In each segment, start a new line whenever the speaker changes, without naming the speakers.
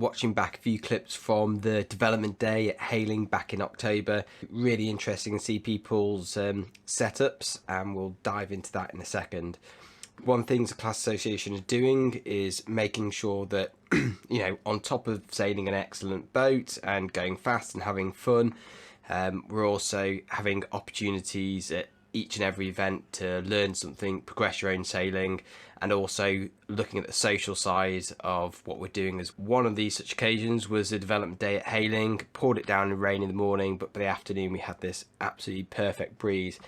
Watching back a few clips from the development day at Hayling back in October. Really interesting to see people's setups, and we'll dive into that in a second. One thing the Class Association is doing is making sure that, on top of sailing an excellent boat and going fast and having fun, we're also having opportunities at each and every event to learn something, progress your own sailing, and also looking at the social side of what we're doing. As one of these such occasions was a development day at Hayling. Poured it down in rain in the morning, but by the afternoon we had this absolutely perfect breeze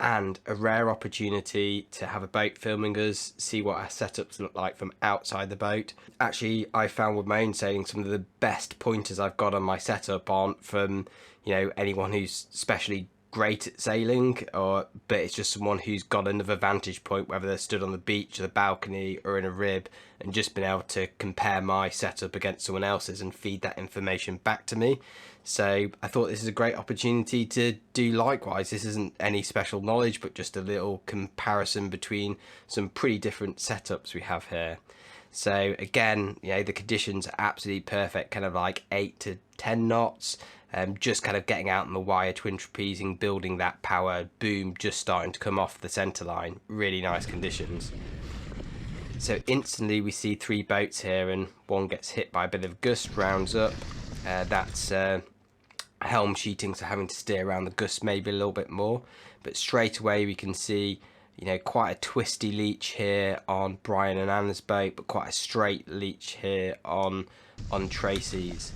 and a rare opportunity to have a boat filming us, see what our setups look like from outside the boat. Actually, I found with my own sailing some of the best pointers I've got on my setup aren't from anyone who's especially great at sailing, but it's just someone who's got another vantage point, whether they're stood on the beach or the balcony or in a rib, and just been able to compare my setup against someone else's and feed that information back to me. So I thought this is a great opportunity to do likewise. This isn't any special knowledge, but just a little comparison between some pretty different setups we have here. So again, the conditions are absolutely perfect, kind of like 8 to 10 knots. Just kind of getting out on the wire, twin trapezing, building that power, boom, just starting to come off the centre line. Really nice conditions. So instantly we see 3 boats here, and one gets hit by a bit of gust, rounds up. That's helm sheeting, so having to steer around the gust maybe a little bit more. But straight away we can see quite a twisty leech here on Brian and Anna's boat, but quite a straight leech here on Tracy's.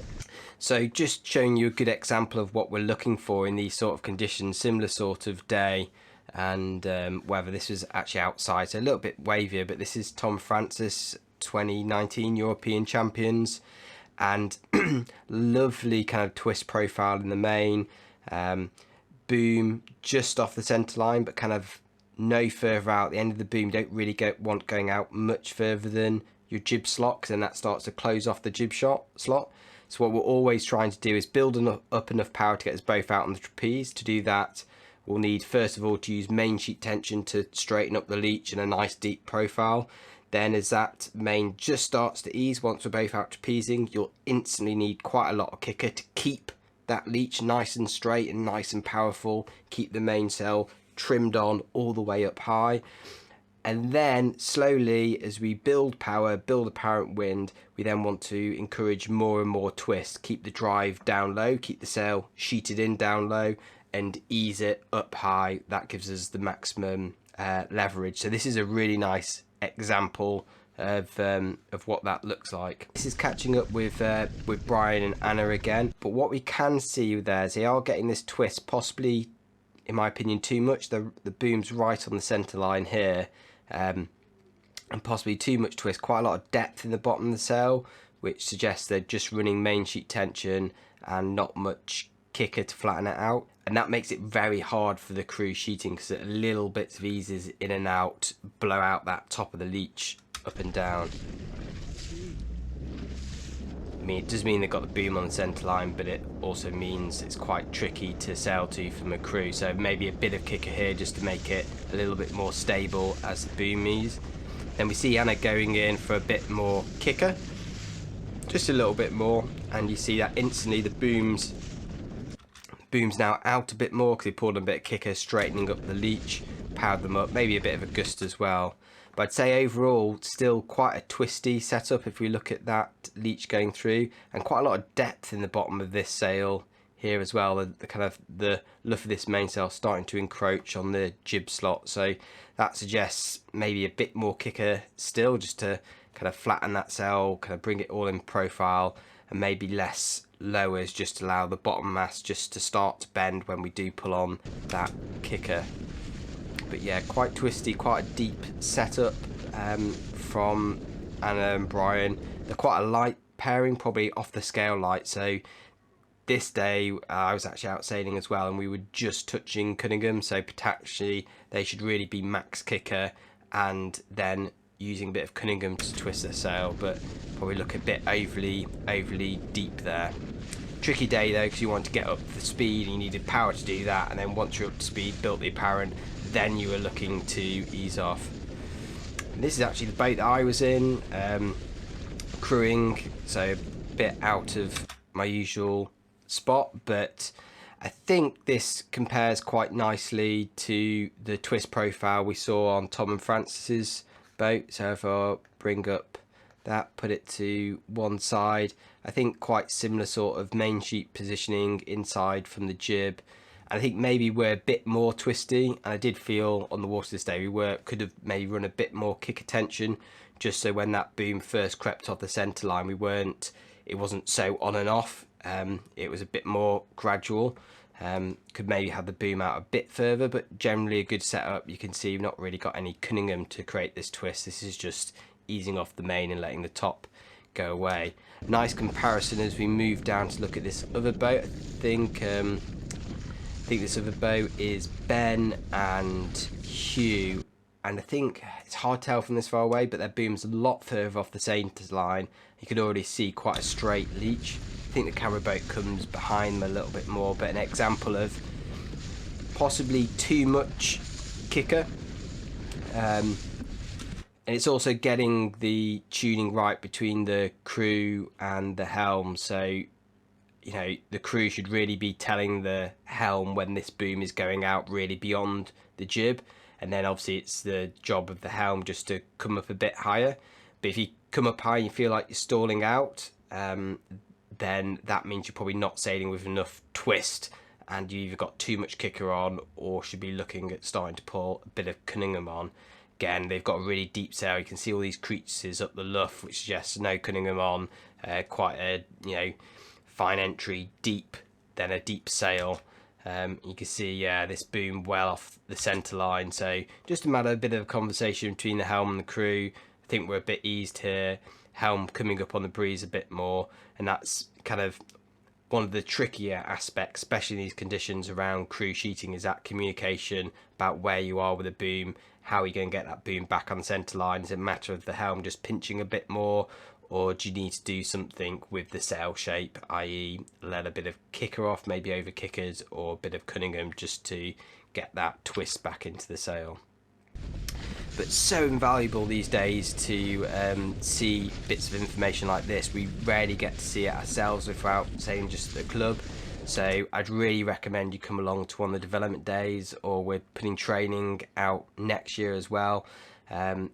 So just showing you a good example of what we're looking for in these sort of conditions, similar sort of day, and whether this was actually outside, so a little bit wavier, but this is Tom Francis 2019 European Champions, and lovely kind of twist profile in the main, boom just off the centre line, but kind of no further out. The end of the boom, you don't really want going out much further than your jib slot, because then that starts to close off the jib slot. So what we're always trying to do is build up enough power to get us both out on the trapeze. To do that, we'll need first of all to use main sheet tension to straighten up the leech in a nice deep profile. Then as that main just starts to ease, once we're both out trapezing, you'll instantly need quite a lot of kicker to keep that leech nice and straight and nice and powerful, keep the mainsail trimmed on all the way up high. And then slowly, as we build power, build apparent wind, we then want to encourage more and more twist, keep the drive down low, keep the sail sheeted in down low, and ease it up high. That gives us the maximum leverage. So this is a really nice example of what that looks like. This is catching up with Brian and Anna again, but what we can see there is they are getting this twist, possibly, in my opinion, too much. The boom's right on the centre line here. And possibly too much twist, quite a lot of depth in the bottom of the sail, which suggests they're just running main sheet tension and not much kicker to flatten it out, and that makes it very hard for the crew sheeting, because little bits of eases in and out blow out that top of the leech up and down. I mean, it does mean they've got the boom on the centre line, but it also means it's quite tricky to sail to from a crew, so maybe a bit of kicker here just to make it a little bit more stable as the boom ease. Then we see Anna going in for a bit more kicker, just a little bit more, and you see that instantly the boom's now out a bit more because they poured a bit of kicker, straightening up the leech, powered them up, maybe a bit of a gust as well. But I'd say overall still quite a twisty setup if we look at that leech going through, and quite a lot of depth in the bottom of this sail here as well. The luff of this mainsail starting to encroach on the jib slot, so that suggests maybe a bit more kicker still, just to kind of flatten that sail, kind of bring it all in profile, and maybe less lowers just to allow the bottom mast just to start to bend when we do pull on that kicker. But yeah, quite twisty, quite a deep setup from Anna and Brian. They're quite a light pairing, probably off the scale light. So this day I was actually out sailing as well, and we were just touching Cunningham, so potentially they should really be max kicker and then using a bit of Cunningham to twist their sail, but probably look a bit overly deep there. Tricky day though, because you want to get up the speed and you needed power to do that, and then once you're up to speed, built the apparent, then you were looking to ease off. And this is actually the boat that I was in, crewing, so bit out of my usual spot, but I think this compares quite nicely to the twist profile we saw on Tom and Francis's boat. So if I bring up that, put it to one side, I think quite similar sort of main sheet positioning inside from the jib. And I think maybe we're a bit more twisty, and I did feel on the water this day could have maybe run a bit more kicker tension, just so when that boom first crept off the centre line, it wasn't so on and off. It was a bit more gradual. Could maybe have the boom out a bit further, but generally a good setup. You can see we've not really got any Cunningham to create this twist. This is just easing off the main and letting the top go away. Nice comparison as we move down to look at this other boat. I think this other boat is Ben and Hugh, and I think it's hard to tell from this far away, but their boom's a lot further off the centre line. You can already see quite a straight leach. I think the camera boat comes behind them a little bit more, but an example of possibly too much kicker. And it's also getting the tuning right between the crew and the helm. So, you know, the crew should really be telling the helm when this boom is going out really beyond the jib. And then obviously it's the job of the helm just to come up a bit higher. But if you come up high and you feel like you're stalling out, then that means you're probably not sailing with enough twist, and you either got too much kicker on or should be looking at starting to pull a bit of Cunningham on. Again, they've got a really deep sail. You can see all these creases up the luff, which suggests no Cunningham on, quite a fine entry, deep, then a deep sail. You can see this boom well off the centre line. So just a matter of a bit of a conversation between the helm and the crew. I think we're a bit eased here. Helm coming up on the breeze a bit more, and that's kind of one of the trickier aspects, especially in these conditions around crew sheeting, is that communication about where you are with the boom. How are you going to get that boom back on the centre line? Is it a matter of the helm just pinching a bit more, or do you need to do something with the sail shape, i.e. let a bit of kicker off, maybe over kickers, or a bit of Cunningham just to get that twist back into the sail? But so invaluable these days to see bits of information like this. We rarely get to see it ourselves without saying just at the club. So I'd really recommend you come along to one of the development days, or we're putting training out next year as well,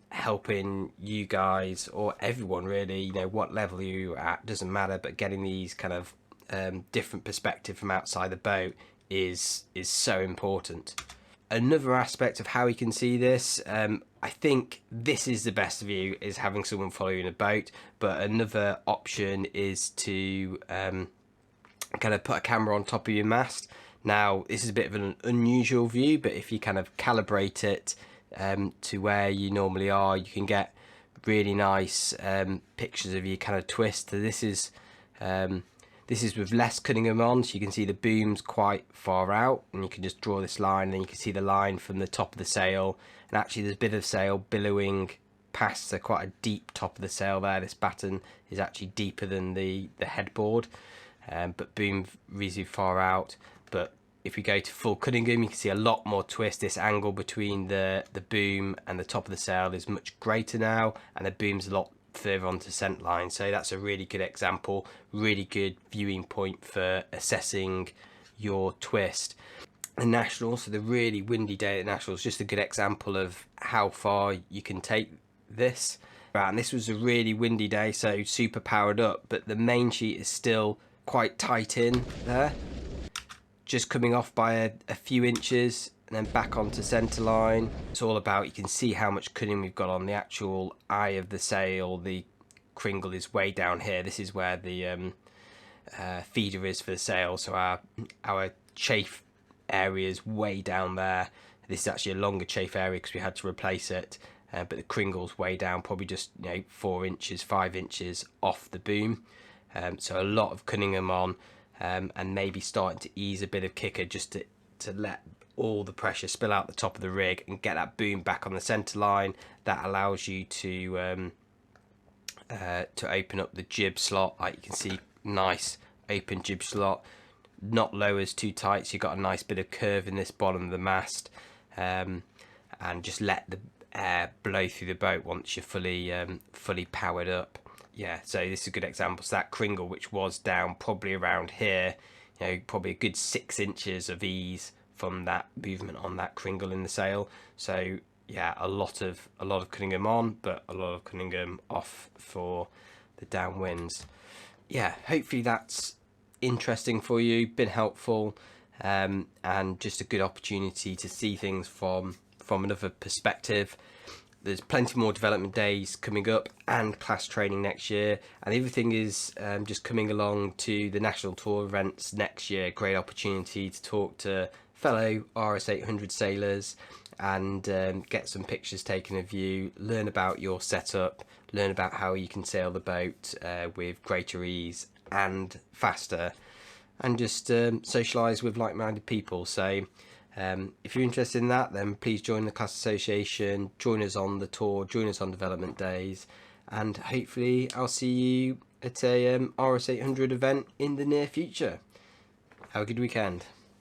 helping you guys, or everyone really, you know, what level you're at, doesn't matter, but getting these kind of different perspective from outside the boat is so important. Another aspect of how you can see this, I think this is the best view, is having someone follow you in a boat, but another option is to kind of put a camera on top of your mast. Now this is a bit of an unusual view, but if you kind of calibrate it to where you normally are, you can get really nice pictures of your kind of twist. So this is with less Cunningham on, so you can see the boom's quite far out, and you can just draw this line, and then you can see the line from the top of the sail, and actually there's a bit of sail billowing past, so quite a deep top of the sail there. This batten is actually deeper than the headboard, but boom reasonably far out. But if we go to full Cunningham, you can see a lot more twist. This angle between the boom and the top of the sail is much greater now, and the boom's a lot further onto the scent line. So that's a really good example, really good viewing point for assessing your twist. The Nationals, so the really windy day at the Nationals, just a good example of how far you can take this. Right, and this was a really windy day, so super powered up, but the main sheet is still quite tight in there, just coming off by a few inches, and then back onto centre line. It's all about, you can see how much cunning we've got on the actual eye of the sail. The cringle is way down here. This is where the feeder is for the sail, so our chafe area is way down there. This is actually a longer chafe area because we had to replace it, but the cringle's way down, probably just 4 inches, 5 inches off the boom. So a lot of Cunningham on, and maybe starting to ease a bit of kicker just to let all the pressure spill out the top of the rig and get that boom back on the centre line. That allows you to open up the jib slot. Like you can see, nice open jib slot, not lowers too tight, so you've got a nice bit of curve in this bottom of the mast, and just let the air blow through the boat once you're fully powered up. yeah, so this is a good example. So that cringle, which was down probably around here, you know, probably a good 6 inches of ease from that movement on that cringle in the sail. So yeah, a lot of Cunningham on, but a lot of Cunningham off for the downwinds. Yeah, hopefully that's interesting for you, been helpful, and just a good opportunity to see things from another perspective. There's plenty more development days coming up and class training next year, and everything is just coming along to the national tour events next year. Great opportunity to talk to fellow RS800 sailors and get some pictures taken of you, learn about your setup, learn about how you can sail the boat with greater ease and faster, and just socialise with like-minded people. So if you're interested in that, then please join the Class Association, join us on the tour, join us on development days, and hopefully I'll see you at a RS800 event in the near future. Have a good weekend.